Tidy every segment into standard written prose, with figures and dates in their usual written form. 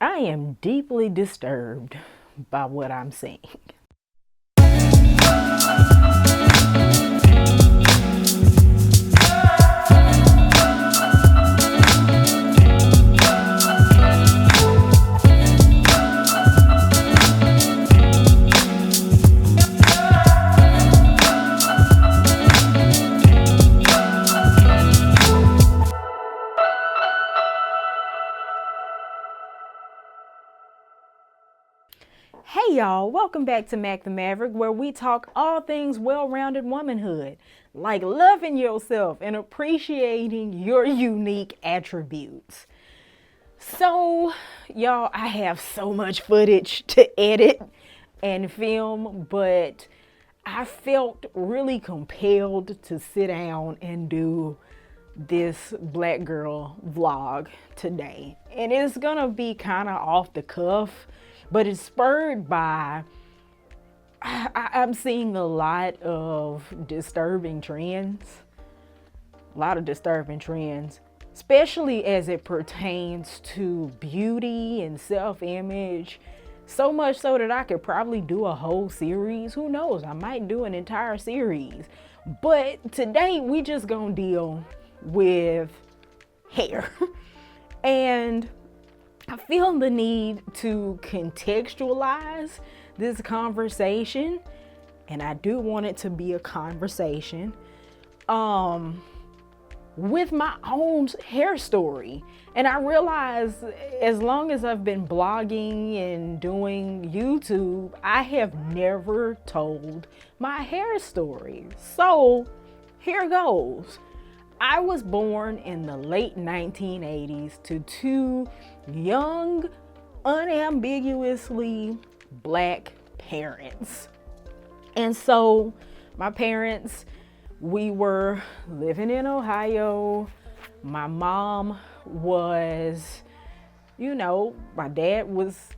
I am deeply disturbed by what I'm seeing. Hey y'all, welcome back to Mac the Maverick, where we talk all things well-rounded womanhood, like loving yourself and appreciating your unique attributes. So, y'all, I have so much footage to edit and film, but I felt really compelled to sit down and do this black girl vlog today. And it's gonna be kind of off the cuff, but it's spurred by I'm seeing a lot of disturbing trends, especially as it pertains to beauty and self-image. So much so that I could probably do a whole series. Who knows? I might do an entire series. But today we just gonna deal with hair. And I feel the need to contextualize this conversation, and I do want it to be a conversation with my own hair story. And I realize as long as I've been blogging and doing YouTube, I have never told my hair story. So here goes. I was born in the late 1980s to two young, unambiguously black parents. And so my parents, we were living in Ohio. My mom was, my dad was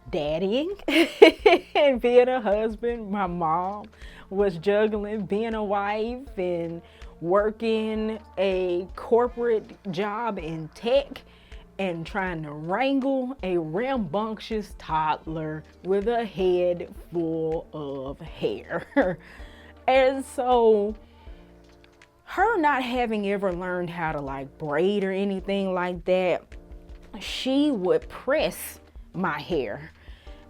daddying and being a husband. My mom was juggling being a wife and working a corporate job in tech and trying to wrangle a rambunctious toddler with a head full of hair. And so her not having ever learned how to braid or anything like that, she would press my hair.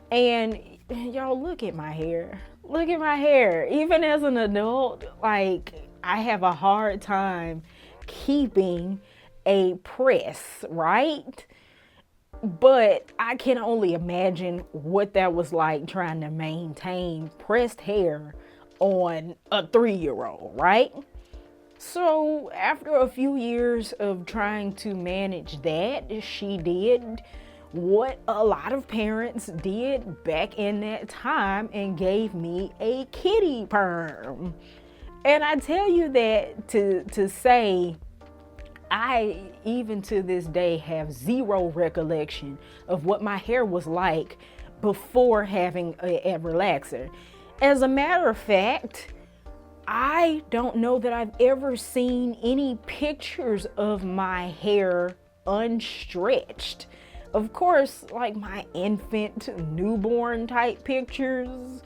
And y'all, look at my hair. Look at my hair. Even as an adult, I have a hard time keeping a press, right? But I can only imagine what that was like trying to maintain pressed hair on a 3-year-old, right? So after a few years of trying to manage that, she did what a lot of parents did back in that time and gave me a kitty perm. And I tell you that to say, I, even to this day, have zero recollection of what my hair was like before having a relaxer. As a matter of fact, I don't know that I've ever seen any pictures of my hair unstretched. Of course, my infant, newborn type pictures,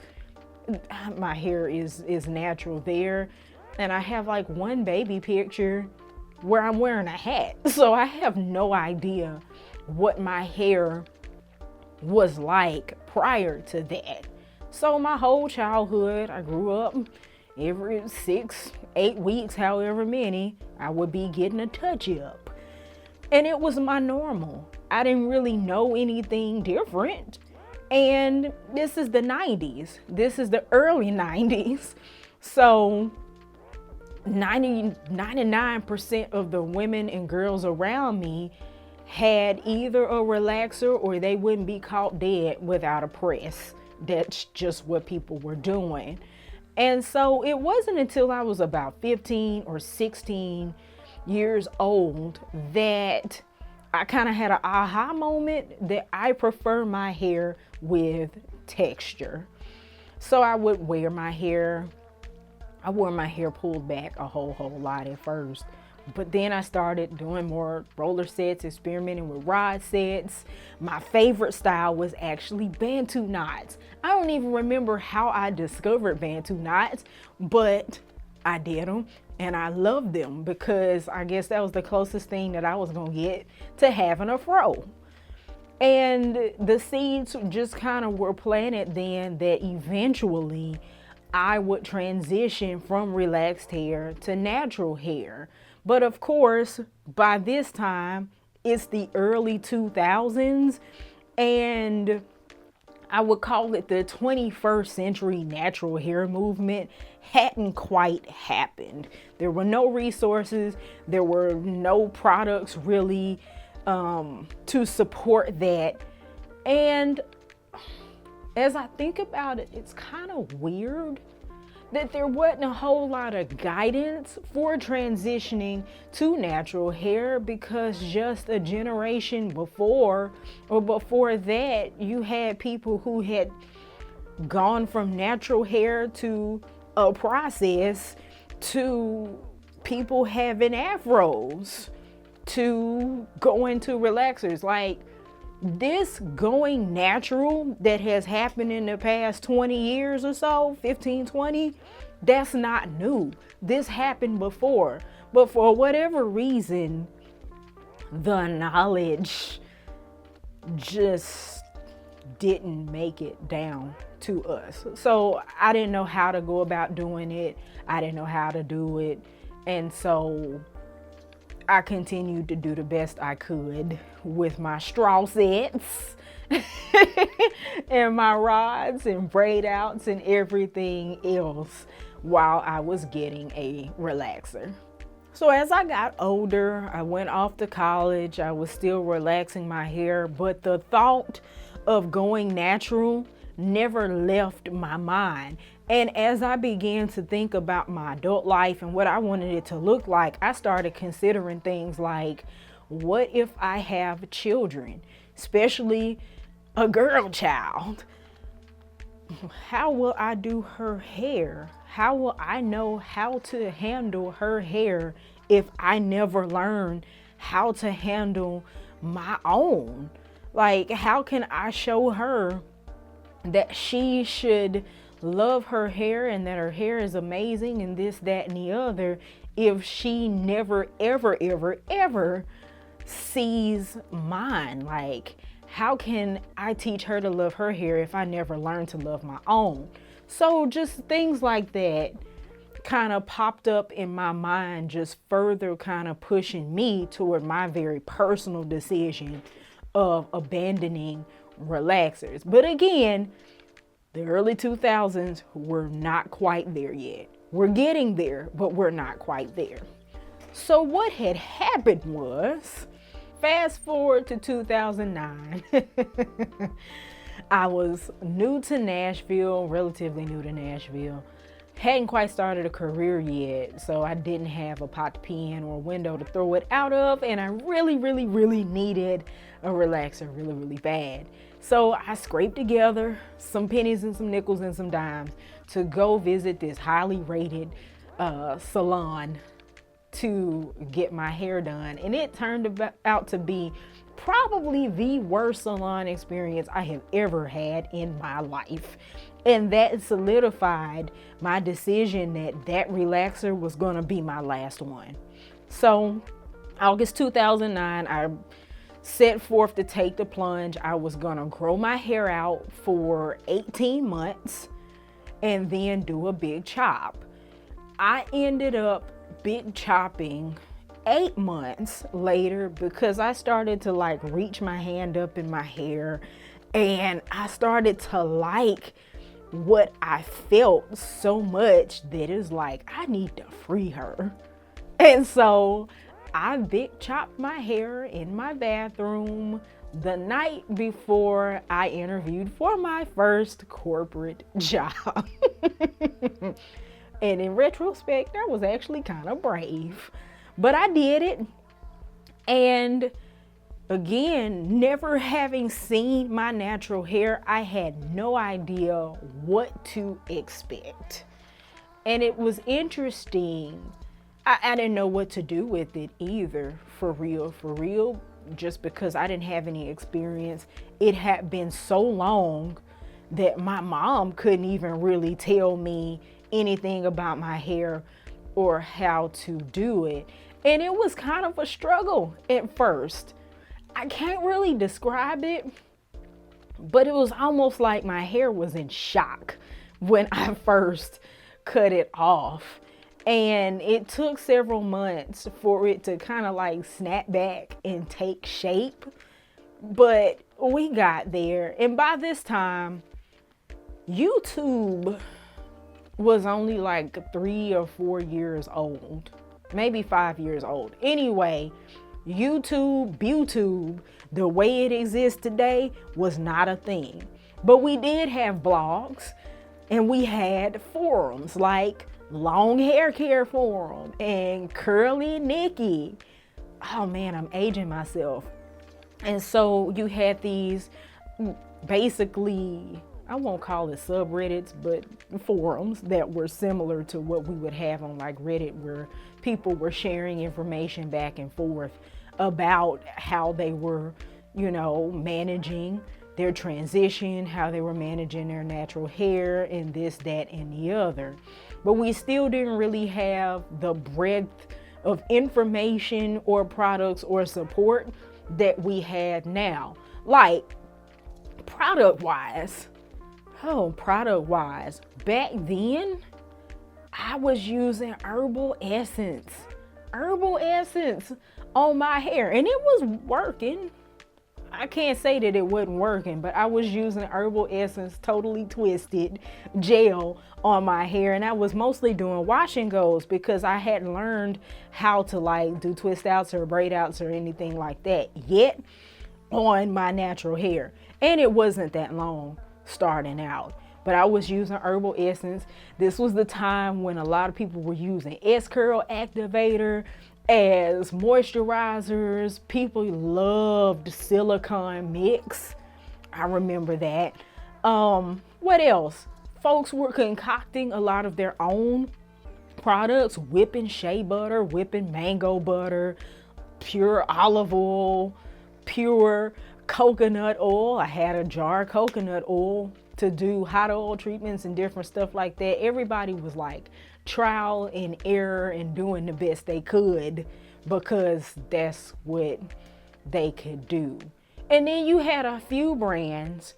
my hair is natural there. And I have one baby picture where I'm wearing a hat. So I have no idea what my hair was like prior to that. So my whole childhood, I grew up every 6-8 weeks, however many, I would be getting a touch up. And it was my normal. I didn't really know anything different. And this is the 90s. This is the early 90s. So 99% of the women and girls around me had either a relaxer or they wouldn't be caught dead without a press. That's just what people were doing. And so it wasn't until I was about 15 or 16 years old that I kind of had an aha moment that I prefer my hair with texture. So I would wear my hair, I wore my hair pulled back a whole lot at first, But then I started doing more roller sets, experimenting with rod sets. My favorite style was actually Bantu knots. I don't even remember how I discovered Bantu knots, but I did them and I loved them because I guess that was the closest thing that I was gonna get to having a fro. And the seeds just kind of were planted then that eventually I would transition from relaxed hair to natural hair. But of course, by this time, it's the early 2000s, and I would call it the 21st century natural hair movement hadn't quite happened. There were no resources, there were no products really to support that. And as I think about it, it's kind of weird that there wasn't a whole lot of guidance for transitioning to natural hair, because just a generation before or before that, you had people who had gone from natural hair to a process to people having afros to going to relaxers. Like, this going natural that has happened in the past 20 years or so, 15, 20, that's not new. This happened before. But for whatever reason, the knowledge just didn't make it down to us. So I didn't know how to go about doing it. I didn't know how to do it. And so I continued to do the best I could with my straw sets and my rods and braid outs and everything else while I was getting a relaxer. So as I got older, I went off to college. I was still relaxing my hair, but the thought of going natural never left my mind. And as I began to think about my adult life and what I wanted it to look like, I started considering things like, what if I have children, especially a girl child? How will I do her hair? How will I know how to handle her hair if I never learn how to handle my own? Like, how can I show her that she should love her hair and that her hair is amazing and this, that, and the other if she never, ever, ever, ever sees mine? Like, how can I teach her to love her hair if I never learn to love my own? So just things like that kind of popped up in my mind, just further kind of pushing me toward my very personal decision of abandoning relaxers. But again, the early 2000s were not quite there yet. We're getting there, but we're not quite there. So what had happened was, fast forward to 2009, I was new to Nashville, relatively new to Nashville. Hadn't quite started a career yet, so I didn't have a pot to pee in or a window to throw it out of, and I really, really, really needed a relaxer really, really bad. So I scraped together some pennies and some nickels and some dimes to go visit this highly rated salon to get my hair done. And it turned out to be probably the worst salon experience I have ever had in my life. And that solidified my decision that that relaxer was gonna be my last one. So August 2009, I set forth to take the plunge. I was gonna grow my hair out for 18 months and then do a big chop. I ended up big chopping 8 months later because I started to like reach my hand up in my hair and I started to like what I felt so much that it's like, I need to free her. And so I big chopped my hair in my bathroom the night before I interviewed for my first corporate job. And in retrospect, that was actually kind of brave, but I did it. And again, never having seen my natural hair, I had no idea what to expect. And it was interesting I didn't know what to do with it either, for real, just because I didn't have any experience. It had been so long that my mom couldn't even really tell me anything about my hair or how to do it. And it was kind of a struggle at first. I can't really describe it, but it was almost like my hair was in shock when I first cut it off. And it took several months for it to kind of like snap back and take shape. But we got there. And by this time, YouTube was only like 3 or 4 years old, maybe 5 years old. Anyway, YouTube, the way it exists today, was not a thing. But we did have blogs, and we had forums like Long Hair Care Forum and Curly Nikki. Oh man, I'm aging myself. And so you had these basically, I won't call it subreddits, but forums that were similar to what we would have on like Reddit, where people were sharing information back and forth about how they were, managing their transition, how they were managing their natural hair, and this, that, and the other. But we still didn't really have the breadth of information or products or support that we had now. Like product-wise, back then, I was using herbal essence on my hair, and it was working. I can't say that it wasn't working, but I was using herbal essence, totally twisted gel on my hair, and I was mostly doing wash and goes because I hadn't learned how to like do twist outs or braid outs or anything like that yet on my natural hair. And it wasn't that long starting out, but I was using herbal essence. This was the time when a lot of people were using S-Curl activator as moisturizers. People loved silicone mix. I remember that. What else? Folks were concocting a lot of their own products, whipping shea butter, whipping mango butter, pure olive oil, pure coconut oil. I had a jar of coconut oil to do hot oil treatments and different stuff like that. Everybody was like trial and error and doing the best they could because that's what they could do. And then you had a few brands,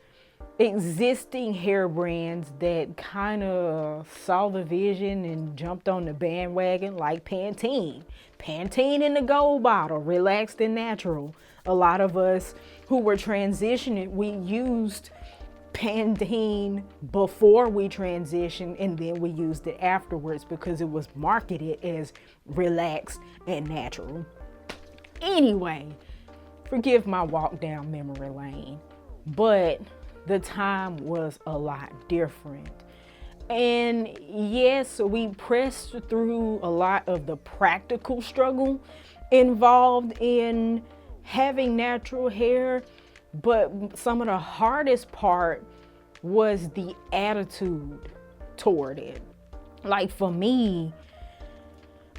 existing hair brands, that kind of saw the vision and jumped on the bandwagon, like Pantene in the gold bottle, relaxed and natural. A lot of us who were transitioning, we used Pantene before we transitioned, and then we used it afterwards because it was marketed as relaxed and natural. Anyway, forgive my walk down memory lane, but the time was a lot different. And yes, we pressed through a lot of the practical struggle involved in having natural hair, but some of the hardest part was the attitude toward it. Like for me,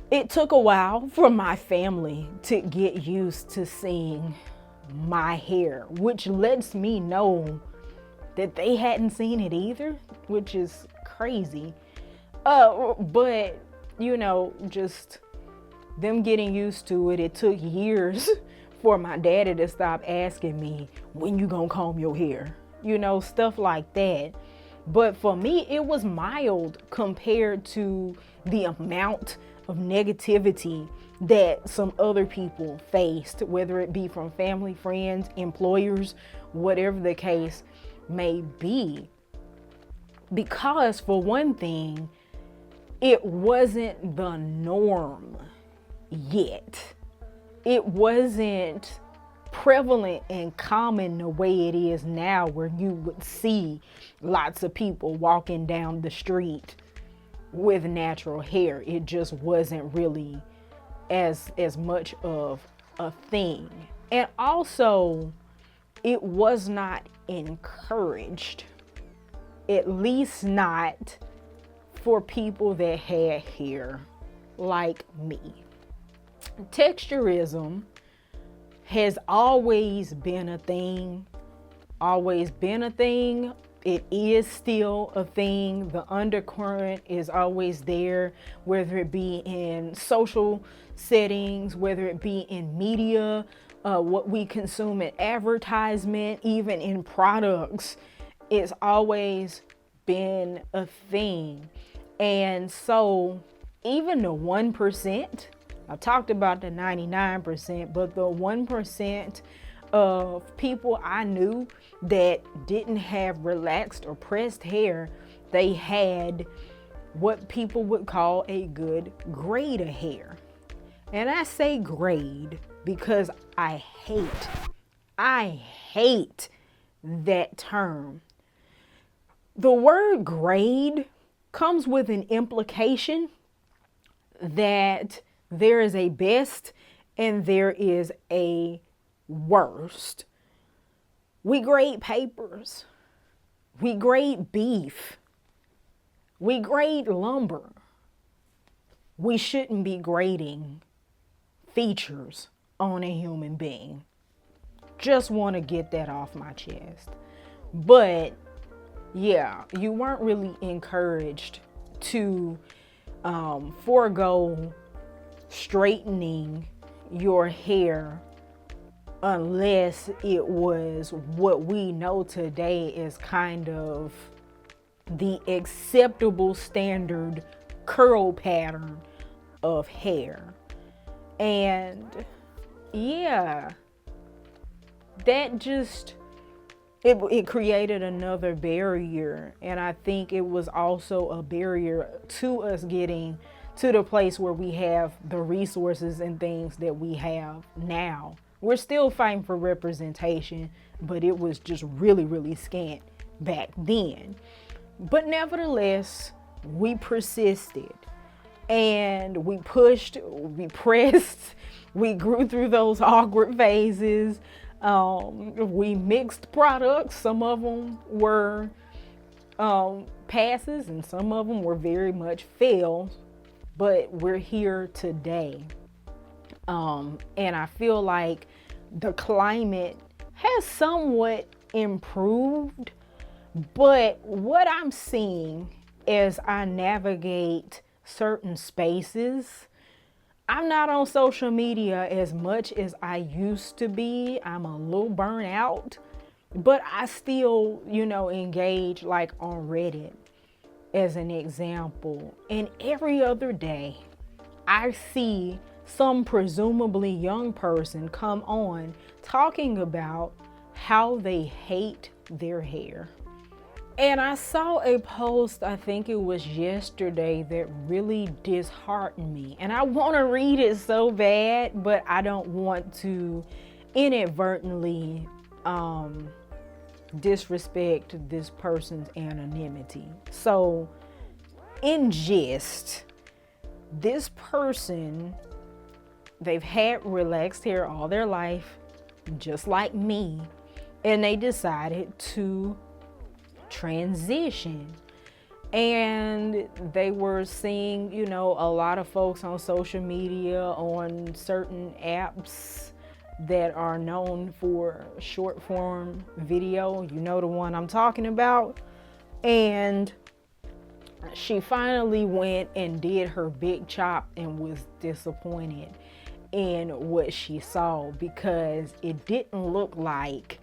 it took a while for my family to get used to seeing my hair, which lets me know that they hadn't seen it either, which is crazy. But just them getting used to it, it took years for my daddy to stop asking me, when you gonna comb your hair? Stuff like that. But for me, it was mild compared to the amount of negativity that some other people faced, whether it be from family, friends, employers, whatever the case may be. Because for one thing, it wasn't the norm yet. It wasn't prevalent and common the way it is now, where you would see lots of people walking down the street with natural hair. It just wasn't really as much of a thing. And also, it was not encouraged, at least not for people that had hair like me. Texturism has always been a thing, It is still a thing. The undercurrent is always there, whether it be in social settings, whether it be in media, what we consume in advertisement, even in products. It's always been a thing. And so even the 1%, I talked about the 99%, but the 1% of people I knew that didn't have relaxed or pressed hair, they had what people would call a good grade of hair. And I say grade because I hate that term. The word grade comes with an implication that there is a best and there is a worst. We grade papers. We grade beef. We grade lumber. We shouldn't be grading features on a human being. Just want to get that off my chest. But yeah, you weren't really encouraged to forego straightening your hair unless it was what we know today is kind of the acceptable standard curl pattern of hair. And yeah, that just it created another barrier. And I think it was also a barrier to us getting to the place where we have the resources and things that we have now. We're still fighting for representation, but it was just really, really scant back then. But nevertheless, we persisted and we pushed, we pressed, we grew through those awkward phases. We mixed products. Some of them were passes and some of them were very much fails, but we're here today. And I feel like the climate has somewhat improved, but what I'm seeing as I navigate certain spaces, I'm not on social media as much as I used to be. I'm a little burnt out, but I still, engage like on Reddit as an example. And every other day I see some presumably young person come on talking about how they hate their hair. And I saw a post, I think it was yesterday, that really disheartened me. And I want to read it so bad, but I don't want to inadvertently disrespect this person's anonymity. So, in gist, this person, they've had relaxed hair all their life, just like me, and they decided to transition. And they were seeing, a lot of folks on social media, on certain apps that are known for short form video, the one I'm talking about. And she finally went and did her big chop and was disappointed in what she saw, because it didn't look like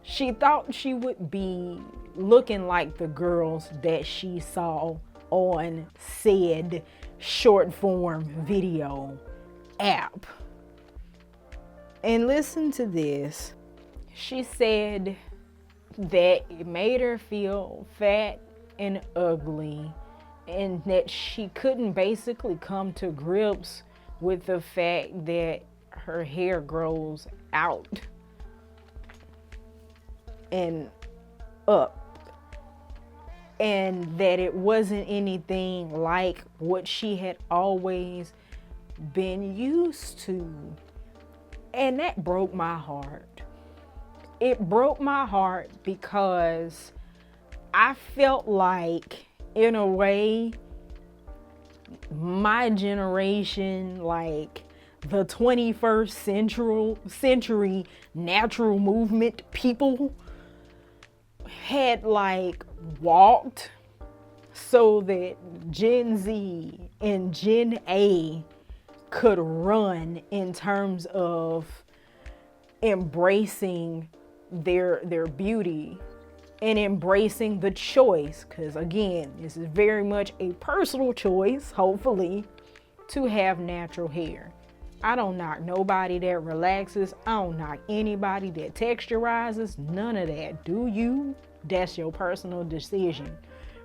she thought she would be looking like the girls that she saw on said short form video app. And listen to this. She said that it made her feel fat and ugly, and that she couldn't basically come to grips with the fact that her hair grows out and up, and that it wasn't anything like what she had always been used to. And that broke my heart. It broke my heart because I felt like, in a way, my generation, like the 21st century natural movement people had like walked so that Gen Z and Gen A could run in terms of embracing their beauty and embracing the choice, because again, this is very much a personal choice, hopefully, to have natural hair. I don't knock nobody that relaxes. I don't knock anybody that texturizes. None of that. Do you? That's your personal decision.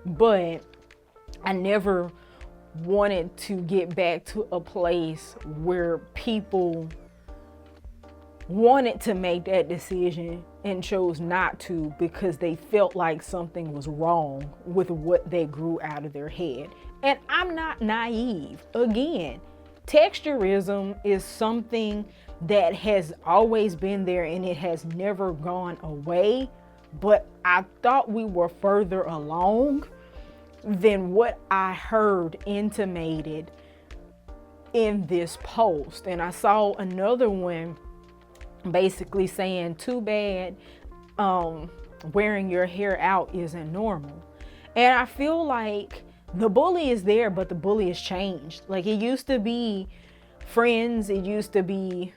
But I never wanted to get back to a place where people wanted to make that decision and chose not to because they felt like something was wrong with what they grew out of their head. And I'm not naive. Again, texturism is something that has always been there and it has never gone away. But I thought we were further along than what I heard intimated in this post. And I saw another one basically saying, too bad wearing your hair out isn't normal. And I feel like the bully is there, but the bully has changed. Like, it used to be friends, it used to be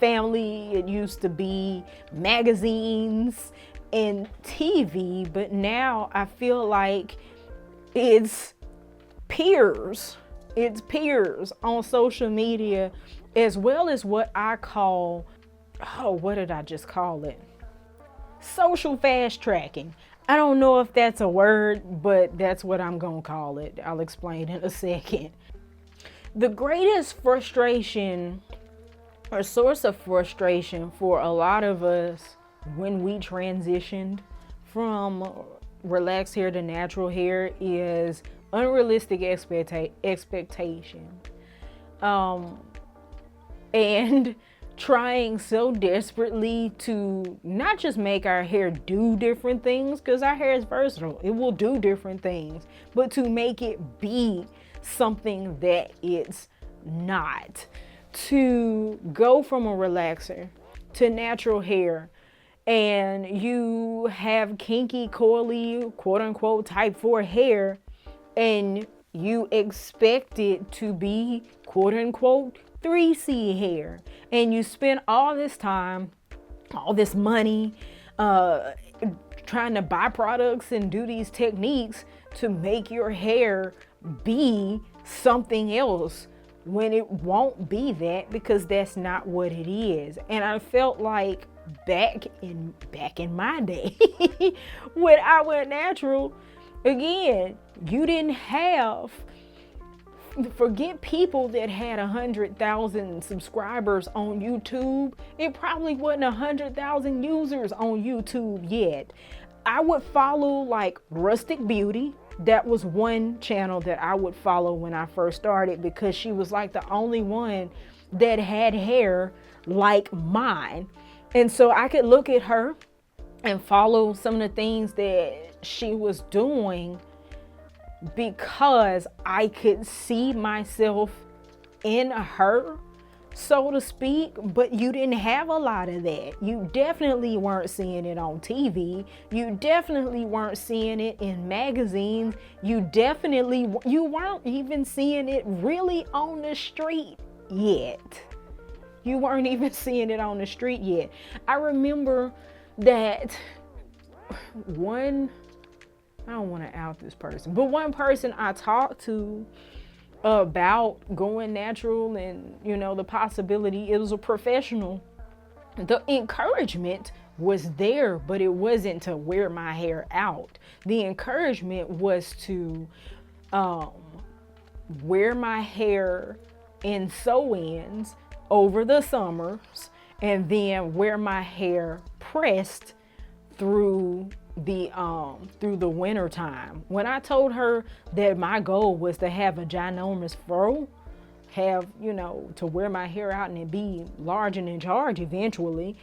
family, it used to be magazines and TV, but now I feel like it's peers. It's peers on social media, as well as what I call, what did I just call it? Social fast tracking. I don't know if that's a word, but that's what I'm gonna call it. I'll explain in a second. The greatest frustration or source of frustration for a lot of us when we transitioned from relaxed hair to natural hair is unrealistic expectation. And trying so desperately to not just make our hair do different things, because our hair is versatile, it will do different things, but to make it be something that it's not. To go from a relaxer to natural hair, and you have kinky, coily, quote unquote type 4 hair, and you expect it to be quote unquote 3C hair, and you spend all this time, all this money, trying to buy products and do these techniques to make your hair be something else when it won't be that, because that's not what it is. And I felt like back in my day when I went natural, again, you didn't have, forget people that had 100,000 subscribers on YouTube. It probably wasn't 100,000 users on YouTube yet. I would follow like Rustic Beauty. That was one channel that I would follow when I first started, because she was like the only one that had hair like mine. And so I could look at her and follow some of the things that she was doing, because I could see myself in her, so to speak. But you didn't have a lot of that. You definitely weren't seeing it on TV. You definitely weren't seeing it in magazines. You weren't even seeing it really on the street yet. You weren't even seeing it on the street yet. I remember that I don't want to out this person, but one person I talked to about going natural and, the possibility, it was a professional. The encouragement was there, but it wasn't to wear my hair out. The encouragement was to wear my hair in sew-ins over the summers, and then wear my hair pressed through the winter time. When I told her that my goal was to have a ginormous fro, to wear my hair out and it be large and in charge eventually,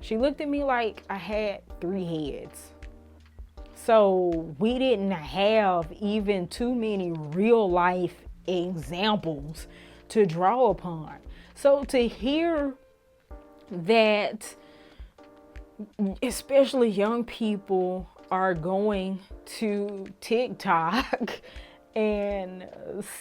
she looked at me like I had 3 heads. So we didn't have even too many real life examples to draw upon. So to hear that, especially young people are going to TikTok and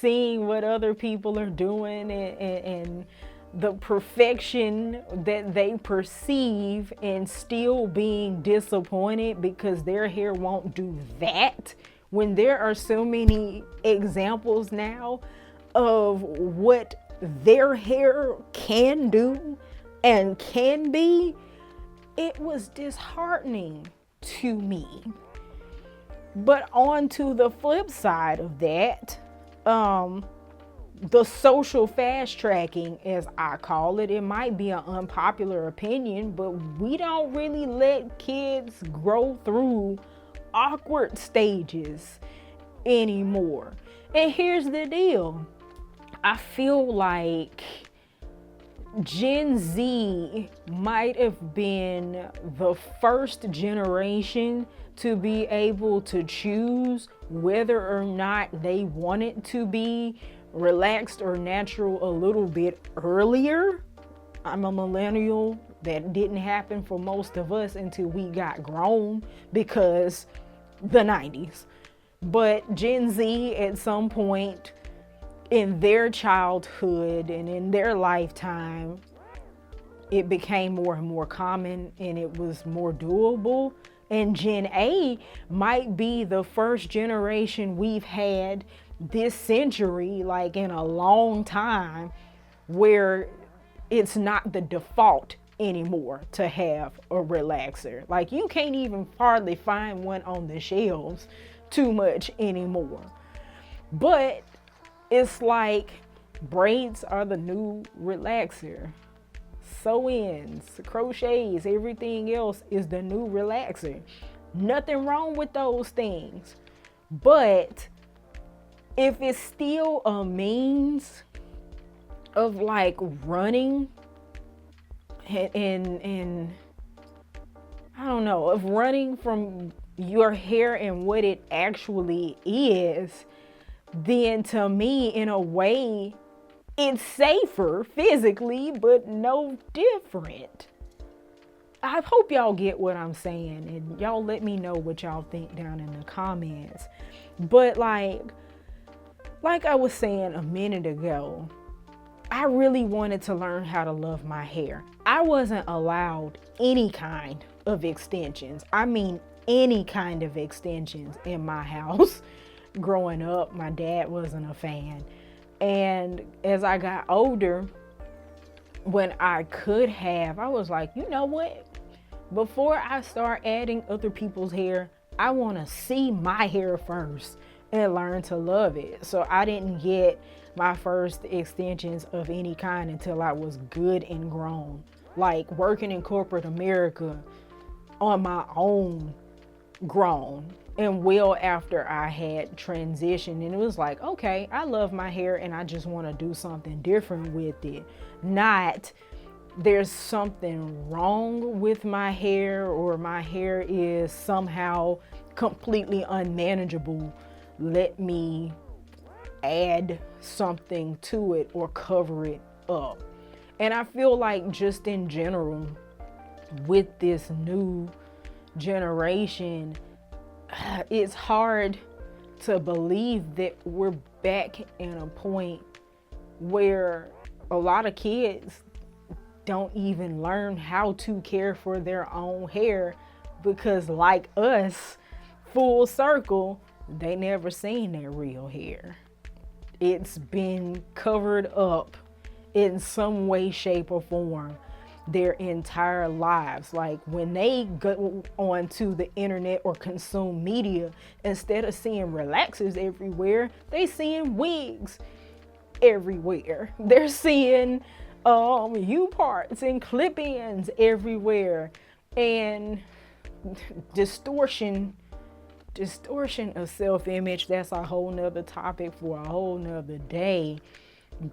seeing what other people are doing, and the perfection that they perceive, and still being disappointed because their hair won't do that, when there are so many examples now of what their hair can do and can be, it was disheartening to me. But on to the flip side of that, the social fast tracking, as I call it, it might be an unpopular opinion, but we don't really let kids grow through awkward stages anymore. And here's the deal. I feel like Gen Z might have been the first generation to be able to choose whether or not they wanted to be relaxed or natural a little bit earlier. I'm a millennial. That didn't happen for most of us until we got grown, because the 90s. But Gen Z, at some point in their childhood and in their lifetime, it became more and more common and it was more doable. And Gen A might be the first generation we've had this century, like in a long time, where it's not the default anymore to have a relaxer. Like, you can't even hardly find one on the shelves too much anymore. But it's like braids are the new relaxer. Sew-ins, crochets, everything else is the new relaxer. Nothing wrong with those things. But if it's still a means of like running and I don't know, of running from your hair and what it actually is, then to me, in a way, it's safer physically, but no different. I hope y'all get what I'm saying, and y'all let me know what y'all think down in the comments. But like I was saying a minute ago, I really wanted to learn how to love my hair. I wasn't allowed any kind of extensions. I mean, any kind of extensions in my house. Growing up, my dad wasn't a fan. And as I got older, when I could have, I was like, you know what? Before I start adding other people's hair, I want to see my hair first and learn to love it. So I didn't get my first extensions of any kind until I was good and grown. Like working in corporate America on my own, grown, and well after I had transitioned. And it was like, okay, I love my hair and I just want to do something different with it. Not there's something wrong with my hair, or my hair is somehow completely unmanageable. Let me add something to it or cover it up. And I feel like just in general, with this new generation, it's hard to believe that we're back in a point where a lot of kids don't even learn how to care for their own hair, because like us, full circle, they never seen their real hair. It's been covered up in some way, shape, or form their entire lives. Like when they go onto the internet or consume media, instead of seeing relaxers everywhere, they seeing wigs everywhere. They're seeing U-parts and clip-ins everywhere, and distortion of self-image. That's a whole nother topic for a whole nother day.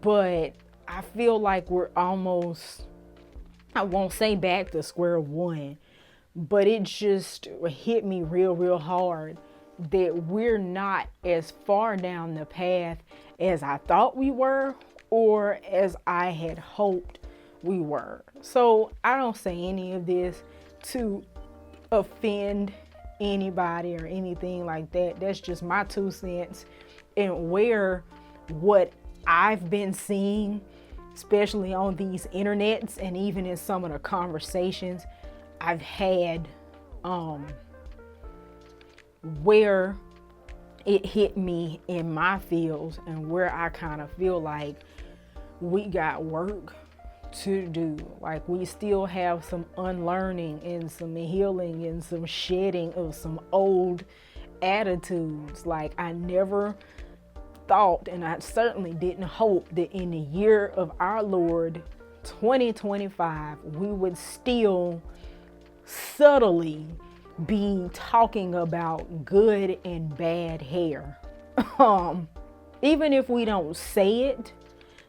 But I feel like we're almost, I won't say back to square one, but it just hit me real hard that we're not as far down the path as I thought we were or as I had hoped we were. So I don't say any of this to offend anybody or anything like that. That's just my 2 cents and where what I've been seeing, especially on these internets and even in some of the conversations I've had, where it hit me in my fields and where I kind of feel like we got work to do. Like we still have some unlearning and some healing and some shedding of some old attitudes. Like I never thought, and I certainly didn't hope, that in the year of our Lord 2025 we would still subtly be talking about good and bad hair. Even if we don't say it,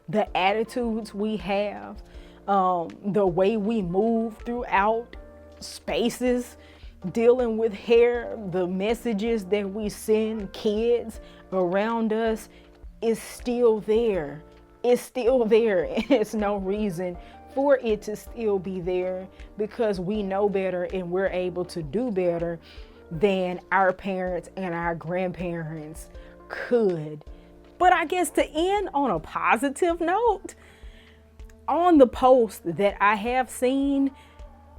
the attitudes we have, the way we move throughout spaces dealing with hair, the messages that we send kids around us is still there. It's still there, and it's no reason for it to still be there, because we know better and we're able to do better than our parents and our grandparents could. But I guess to end on a positive note, on the posts that I have seen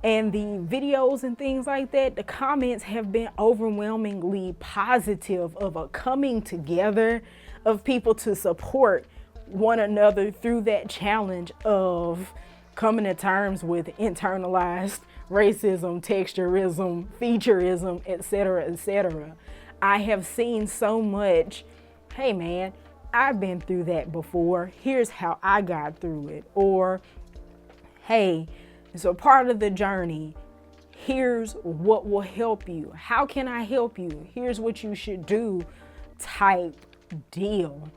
and the videos and things like that, the comments have been overwhelmingly positive of a coming together of people to support one another through that challenge of coming to terms with internalized racism, texturism, featureism, etc., etc. I have seen so much, hey man, I've been through that before. Here's how I got through it. Or, hey, it's a part of the journey. Here's what will help you. How can I help you? Here's what you should do type deal.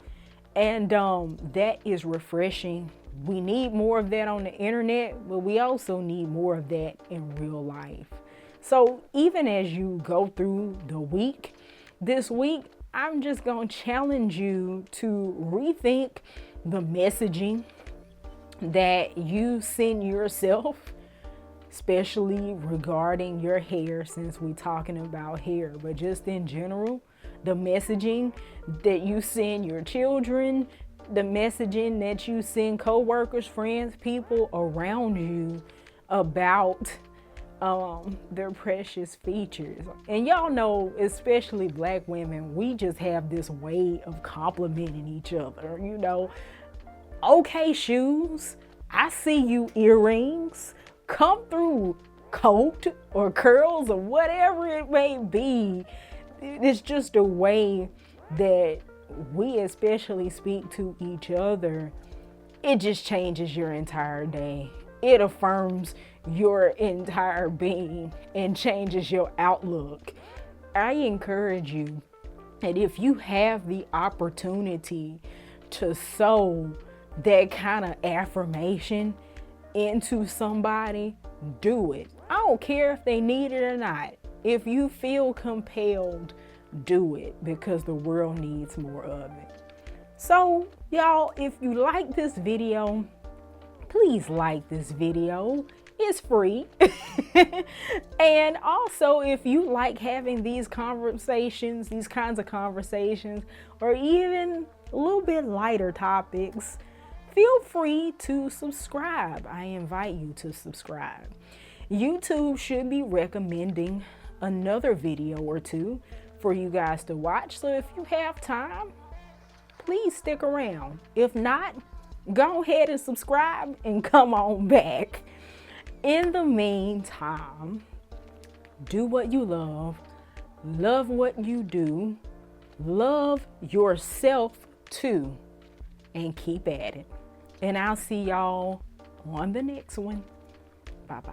And that is refreshing. We need more of that on the internet, but we also need more of that in real life. So even as you go through the week, this week, I'm just going to challenge you to rethink the messaging that you send yourself, especially regarding your hair, since we're talking about hair, but just in general, the messaging that you send your children, the messaging that you send coworkers, friends, people around you about their precious features. And y'all know, especially Black women, we just have this way of complimenting each other. You know, okay, shoes, I see you, earrings, come through, coat or curls or whatever it may be. It's just a way that we especially speak to each other. It just changes your entire day. It affirms your entire being and changes your outlook. I encourage you that if you have the opportunity to sow that kind of affirmation into somebody, do it. I don't care if they need it or not. If you feel compelled, do it, because the world needs more of it. So y'all, if you like this video, please like this video. It's free. And also, if you like having these conversations, these kinds of conversations, or even a little bit lighter topics, feel free to subscribe. I invite you to subscribe. YouTube should be recommending another video or two for you guys to watch. So if you have time, please stick around. If not, go ahead and subscribe and come on back. In the meantime, do what you love what you do, love yourself too, and keep at it. And I'll see y'all on the next one. Bye-bye.